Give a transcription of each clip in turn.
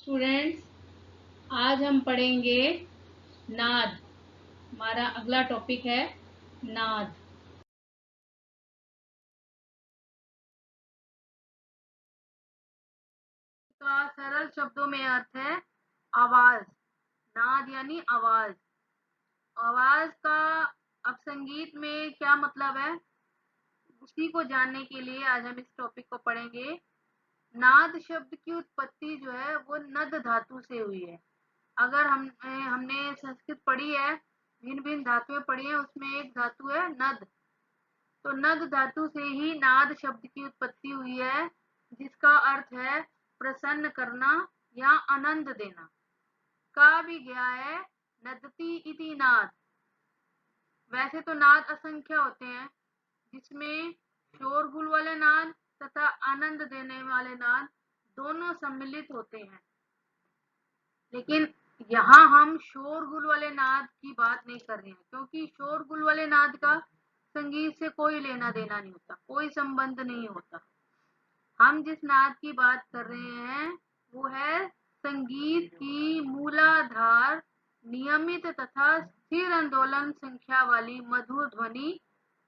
Students, आज हम पढ़ेंगे नाद। हमारा अगला टॉपिक है नाद। का सरल शब्दों में अर्थ है आवाज। नाद यानी आवाज। आवाज का अब संगीत में क्या मतलब है, उसी को जानने के लिए आज हम इस टॉपिक को पढ़ेंगे। नाद शब्द की उत्पत्ति जो है वो नद धातु से हुई है। अगर हमने संस्कृत पढ़ी है, भिन्न भिन्न धातुएं पढ़ी है, उसमें एक धातु है नद। तो नद धातु से ही नाद शब्द की उत्पत्ति हुई है, जिसका अर्थ है प्रसन्न करना या आनंद देना। कहा भी गया है नदती इति नाद। वैसे तो नाद असंख्य होते हैं, जिसमें शोरगुल वाले नाद तथा आनंद देने वाले नाद दोनों सम्मिलित होते हैं। लेकिन यहाँ हम शोरगुल वाले नाद की बात नहीं कर रहे हैं, क्योंकि शोरगुल वाले नाद का संगीत से कोई लेना देना नहीं होता, कोई संबंध नहीं होता। हम जिस नाद की बात कर रहे हैं वो है संगीत की मूलाधार नियमित तथा स्थिर आंदोलन संख्या वाली मधुर ध्वनि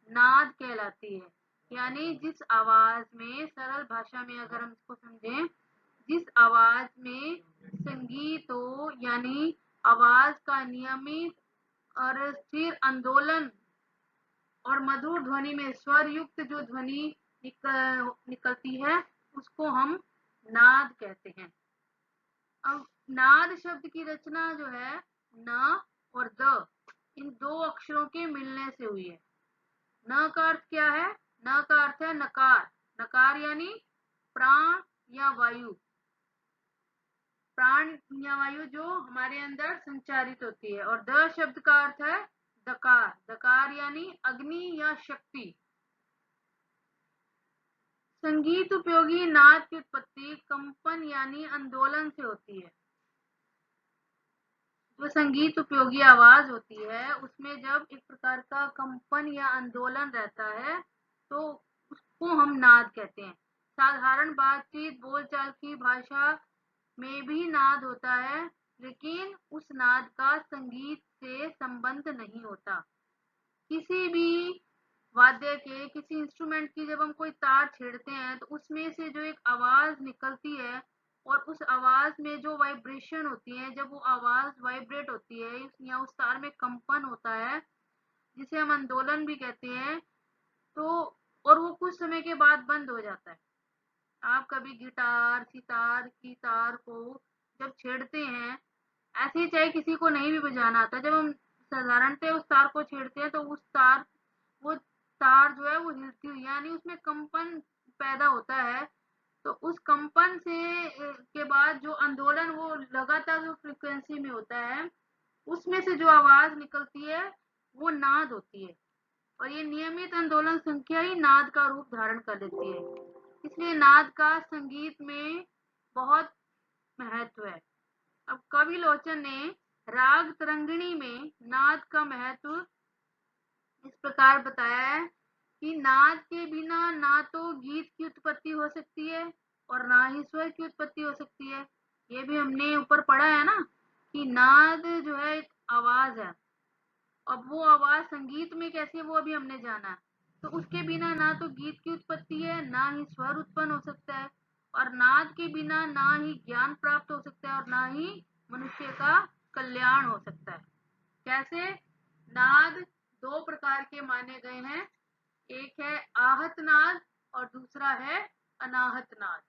नाद कहलाती है। यानी जिस आवाज में, सरल भाषा में अगर हम इसको समझें, जिस आवाज में संगीत हो, यानी आवाज का नियमित और स्थिर आंदोलन और मधुर ध्वनि में स्वर युक्त जो ध्वनि निकलती है, उसको हम नाद कहते हैं। अब नाद शब्द की रचना जो है न और द, इन दो अक्षरों के मिलने से हुई है। न का अर्थ क्या है? न का अर्थ है नकार। नकार यानी प्राण या वायु। प्राण या वायु जो हमारे अंदर संचारित होती है। और द शब्द का अर्थ है दकार। दकार यानी अग्नि या शक्ति। संगीत उपयोगी नाद की उत्पत्ति कंपन यानी आंदोलन से होती है। जो संगीत उपयोगी आवाज होती है उसमें जब एक प्रकार का कंपन या आंदोलन रहता है तो उसको हम नाद कहते हैं। साधारण बातचीत बोलचाल की भाषा में भी नाद होता है, लेकिन उस नाद का संगीत से संबंध नहीं होता। किसी भी वाद्य के, किसी इंस्ट्रूमेंट की जब हम कोई तार छेड़ते हैं तो उसमें से जो एक आवाज निकलती है और उस आवाज में जो वाइब्रेशन होती है, जब वो आवाज वाइब्रेट होती है या उस तार में कंपन होता है, जिसे हम आंदोलन भी कहते हैं, तो और वो कुछ समय के बाद बंद हो जाता है। आप कभी गिटार, सितार की तार को जब छेड़ते हैं, ऐसे ही चाहे किसी को नहीं भी बजाना आता, जब हम साधारणतः उस तार को छेड़ते हैं तो वो तार जो है वो हिलती हुई, यानी उसमें कंपन पैदा होता है। तो उस कंपन से के बाद जो आंदोलन वो लगातार जो फ्रीक्वेंसी में होता है, उसमें से जो आवाज निकलती है वो नाद होती है। और ये नियमित आंदोलन संख्या ही नाद का रूप धारण कर लेती है। इसलिए नाद का संगीत में बहुत महत्व है। अब कवि लोचन ने राग तरंगिणी में नाद का महत्व इस प्रकार बताया है कि नाद के बिना ना तो गीत की उत्पत्ति हो सकती है और ना ही स्वर की उत्पत्ति हो सकती है। ये भी हमने ऊपर पढ़ा है ना कि नाद जो है एक आवाज है। अब वो आवाज संगीत में कैसी है वो अभी हमने जाना है। तो उसके बिना ना तो गीत की उत्पत्ति है, ना ही स्वर उत्पन्न हो सकता है, और नाद के बिना ना ही ज्ञान प्राप्त हो सकता है और ना ही मनुष्य का कल्याण हो सकता है। कैसे? नाद दो प्रकार के माने गए हैं, एक है आहत नाद और दूसरा है अनाहत नाद।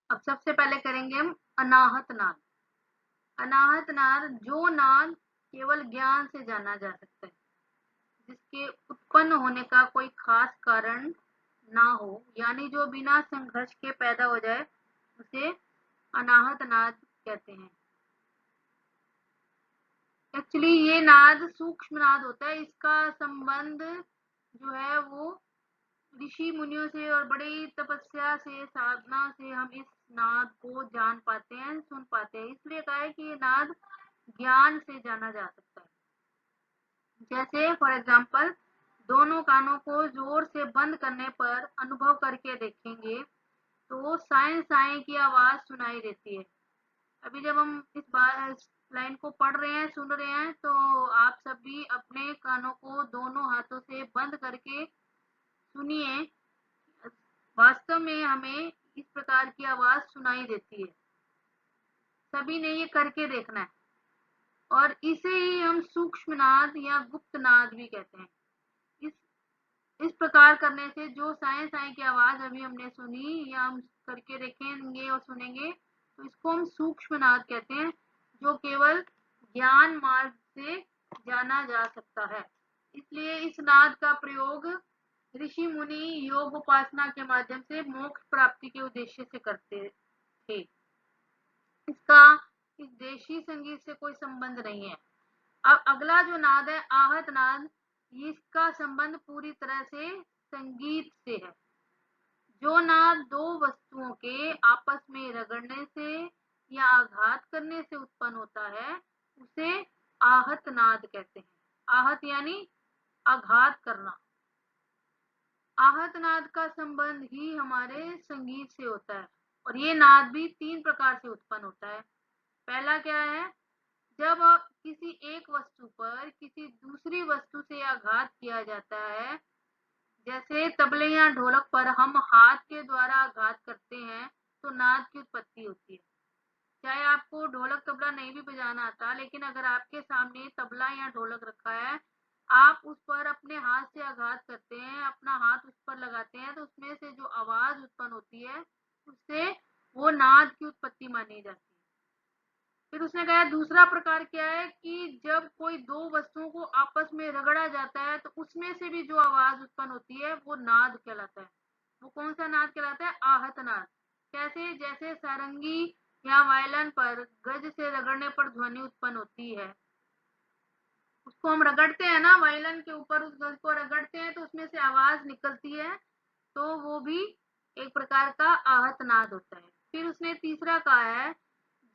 अब सबसे पहले करेंगे हम अनाहत नाद। अनाहत नाद जो नाद केवल ज्ञान से जाना जा सकता है, जिसके उत्पन्न होने का कोई खास कारण ना हो, यानी जो बिना संघर्ष के पैदा हो जाए, उसे अनाहत नाद कहते हैं। एक्चुअली ये नाद सूक्ष्म नाद होता है। इसका संबंध जो है वो ऋषि मुनियों से और बड़ी तपस्या से, साधना से हम इस नाद को जान पाते हैं, सुन पाते हैं। इसलिए कहा है कि ये नाद ज्ञान से जाना जा सकता है। जैसे फॉर एग्जाम्पल, दोनों कानों को जोर से बंद करने पर अनुभव करके देखेंगे तो साएं साएं की आवाज सुनाई देती है। अभी जब हम इस लाइन को पढ़ रहे हैं, सुन रहे हैं, तो आप सभी अपने कानों को दोनों हाथों से बंद करके सुनिए। वास्तव में हमें इस प्रकार की आवाज सुनाई देती है। सभी ने ये करके देखना है और इसे ही हम सूक्ष्म नाद या गुप्त नाद भी कहते हैं। इस इस प्रकार करने से जो साएं साएं की आवाज अभी हमने सुनी या हम करके देखेंगे और सुनेंगे, तो इसको हम सूक्ष्म नाद कहते हैं, जो केवल ज्ञान मार्ग से जाना जा सकता है। इसलिए इस नाद का प्रयोग ऋषि मुनि योग उपासना के माध्यम से मोक्ष प्राप्ति के उद्देश्य से करते थे। इसका इस देशी संगीत से कोई संबंध नहीं है। अब अगला जो नाद है आहत नाद, इसका संबंध पूरी तरह से संगीत से है। जो नाद दो वस्तुओं के आपस में रगड़ने से या आघात करने से उत्पन्न होता है, उसे आहत नाद कहते हैं। आहत यानी आघात करना। आहत नाद का संबंध ही हमारे संगीत से होता है और ये नाद भी 3 प्रकार से उत्पन्न होता है। पहला क्या है? जब किसी एक वस्तु पर किसी दूसरी वस्तु से आघात किया जाता है, जैसे तबले या ढोलक पर हम हाथ के द्वारा आघात करते हैं, तो नाद की उत्पत्ति होती है। चाहे आपको ढोलक तबला नहीं भी बजाना आता, लेकिन अगर आपके सामने तबला या ढोलक रखा है, आप उस पर अपने हाथ से आघात करते हैं, अपना हाथ उस पर लगाते हैं, तो उसमें से जो आवाज उत्पन्न होती है, उससे वो नाद की उत्पत्ति मानी जाती है। फिर उसने कहा दूसरा प्रकार क्या है कि जब कोई दो वस्तुओं को आपस में रगड़ा जाता है, तो उसमें से भी जो आवाज उत्पन्न होती है, वो नाद कहलाता है। वो कौन सा नाद कहलाता है? आहत नाद। कैसे? जैसे सारंगी या वायलिन पर गज से रगड़ने पर ध्वनि उत्पन्न होती है। उसको हम रगड़ते हैं ना, वायलिन के ऊपर उस गज को रगड़ते हैं, तो उसमें से आवाज निकलती है, तो वो भी एक प्रकार का आहत नाद होता है। फिर उसने तीसरा कहा है,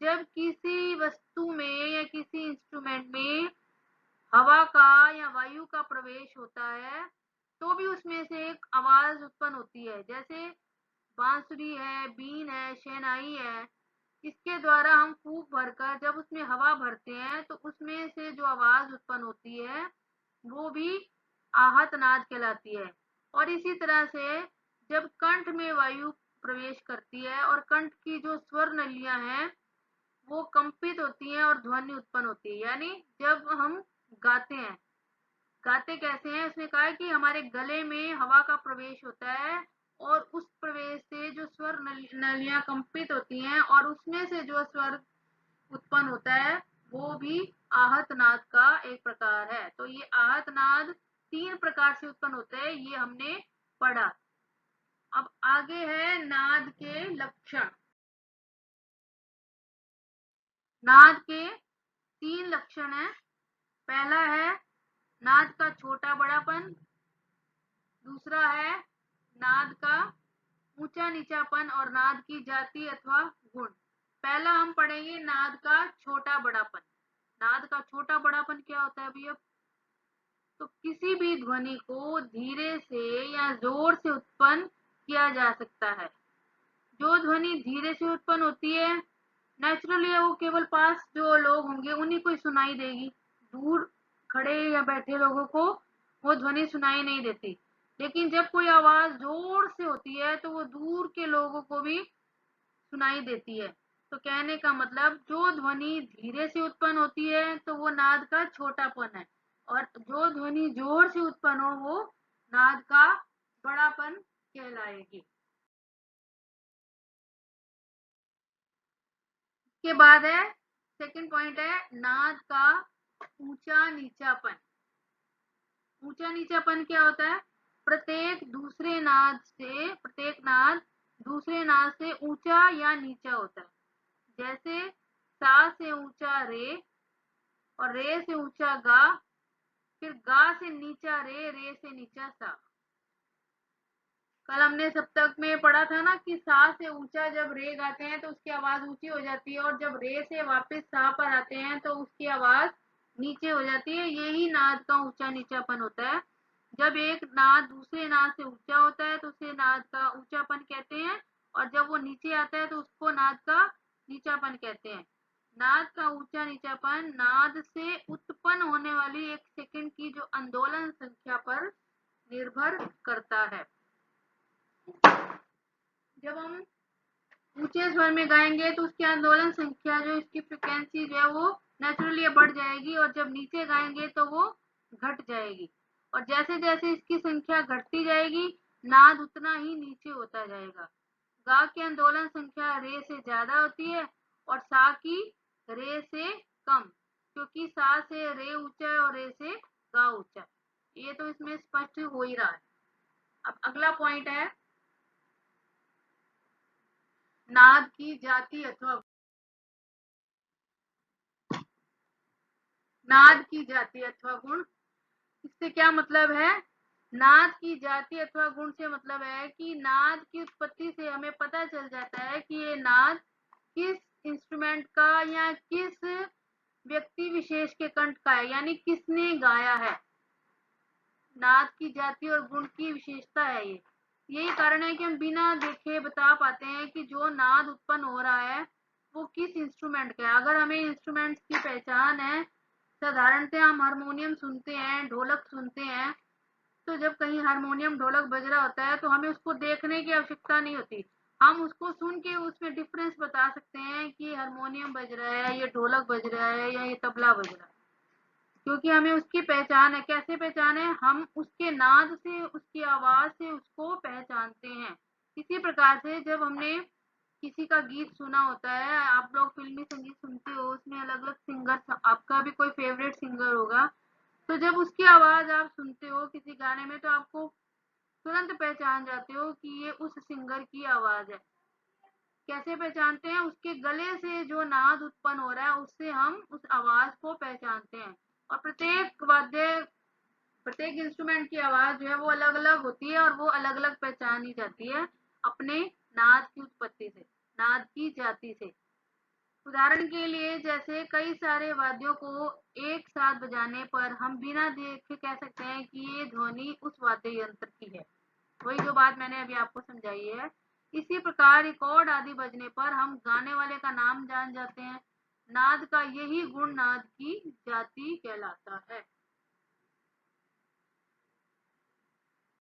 जब किसी वस्तु में या किसी इंस्ट्रूमेंट में हवा का या वायु का प्रवेश होता है, तो भी उसमें से एक आवाज उत्पन्न होती है। जैसे बांसुरी है, बीन है, शहनाई है। इसके द्वारा हम फूंक भरकर जब उसमें हवा भरते हैं, तो उसमें से जो आवाज उत्पन्न होती है, वो भी आहत नाद कहलाती है। और इसी तरह से जब कंठ में वायु प्रवेश करती है और कंठ की जो स्वर नलियां हैं, वो कंपित होती हैं और ध्वनि उत्पन्न होती है। यानी जब हम गाते हैं, गाते कैसे हैं? उसने कहा है कि हमारे गले में हवा का प्रवेश होता है और उस प्रवेश से जो स्वर नलियां कंपित होती हैं और उसमें से जो स्वर उत्पन्न होता है, वो भी आहत नाद का एक प्रकार है। तो ये आहत नाद 3 प्रकार से उत्पन्न होते हैं, ये हमने पढ़ा। अब आगे है नाद के लक्षण। नाद के 3 लक्षण हैं। पहला है नाद का छोटा बड़ापन, दूसरा है नाद का ऊंचा नीचापन और नाद की जाति अथवा गुण। पहला हम पढ़ेंगे नाद का छोटा बड़ापन। नाद का छोटा बड़ापन क्या होता है अभी? अब तो किसी भी ध्वनि को धीरे से या जोर से उत्पन्न किया जा सकता है। जो ध्वनि धीरे से उत्पन्न होती है, नेचुरली वो केवल पास जो लोग होंगे उन्हीं को ही सुनाई देगी। दूर खड़े या बैठे लोगों को वो ध्वनि सुनाई नहीं देती। लेकिन जब कोई आवाज जोर से होती है, तो वो दूर के लोगों को भी सुनाई देती है। तो कहने का मतलब, जो ध्वनि धीरे से उत्पन्न होती है, तो वो नाद का छोटापन है, और जो ध्वनि जोर से उत्पन्न हो, वो नाद का बड़ापन कहलाएगी। के बाद है सेकंड पॉइंट है नाद का ऊंचा नीचापन। ऊंचा नीचापन क्या होता है? प्रत्येक नाद दूसरे नाद से ऊंचा या नीचा होता है। जैसे सा से ऊंचा रे और रे से ऊंचा गा, फिर गा से नीचा रे से नीचा सा। कल हमने सप्तक में पढ़ा था ना कि सा से ऊंचा जब रे गाते हैं तो उसकी आवाज ऊंची हो जाती है, और जब रे से वापस सा पर आते हैं तो उसकी आवाज नीचे हो जाती है। यही नाद का ऊंचा नीचापन होता है। जब एक नाद दूसरे नाद से ऊंचा होता है, तो उसे नाद का ऊंचापन कहते हैं, और जब वो नीचे आता है तो उसको नाद का नीचापन कहते हैं। नाद का ऊंचा नीचापन नाद से उत्पन्न होने वाली एक सेकंड की जो आंदोलन संख्या पर निर्भर करता है। जब हम ऊंचे स्वर में गाएंगे तो उसकी आंदोलन संख्या जो इसकी फ्रिक्वेंसी जो है वो नेचुरली बढ़ जाएगी, और जब नीचे गाएंगे तो वो घट जाएगी। और जैसे जैसे इसकी संख्या घटती जाएगी नाद उतना ही नीचे होता जाएगा। गा की आंदोलन संख्या रे से ज्यादा होती है और सा की रे से कम, क्योंकि सा से रे ऊंचा है और रे से गा ऊंचा है। ये तो इसमें स्पष्ट हो ही रहा है। अब अगला पॉइंट है नाद की जाति अथवा नाद की जाति अथवा गुण। इससे क्या मतलब है? नाद की जाति अथवा गुण से मतलब है कि नाद की उत्पत्ति से हमें पता चल जाता है कि ये नाद किस इंस्ट्रूमेंट का या किस व्यक्ति विशेष के कंठ का है, यानी किसने गाया है। नाद की जाति और गुण की विशेषता है ये। यही कारण है कि हम बिना देखे बता पाते हैं कि जो नाद उत्पन्न हो रहा है वो किस इंस्ट्रूमेंट का है। अगर हमें इंस्ट्रूमेंट्स की पहचान है, साधारणतः हम हारमोनियम सुनते हैं, ढोलक सुनते हैं, तो जब कहीं हारमोनियम ढोलक बज रहा होता है तो हमें उसको देखने की आवश्यकता नहीं होती। हम उसको सुन के उसमें डिफरेंस बता सकते हैं कि हारमोनियम बज रहा है, ये ढोलक बज रहा है या ये तबला बज रहा है, क्योंकि हमें उसकी पहचान है। कैसे पहचान है? हम उसके नाद से, उसकी आवाज से उसको पहचानते हैं। इसी प्रकार से जब हमने किसी का गीत सुना होता है, आप लोग फिल्मी संगीत सुनते हो, उसमें अलग अलग सिंगर, आपका भी कोई फेवरेट सिंगर होगा, तो जब उसकी आवाज आप सुनते हो किसी गाने में तो आपको तुरंत पहचान जाते हो कि ये उस सिंगर की आवाज है। कैसे पहचानते हैं? उसके गले से जो नाद उत्पन्न हो रहा है उससे हम उस आवाज को पहचानते हैं। और प्रत्येक इंस्ट्रूमेंट की आवाज जो है वो अलग अलग होती है और वो अलग अलग पहचानी जाती है अपने नाद की उत्पत्ति से, नाद की जाति से। उदाहरण के लिए जैसे कई सारे वाद्यों को एक साथ बजाने पर हम बिना देखे कह सकते हैं कि ये ध्वनि उस वाद्य यंत्र की है। वही जो बात मैंने अभी आपको समझाई है। इसी प्रकार रिकॉर्ड आदि बजने पर हम गाने वाले का नाम जान जाते हैं। नाद का यही गुण नाद की जाति कहलाता है।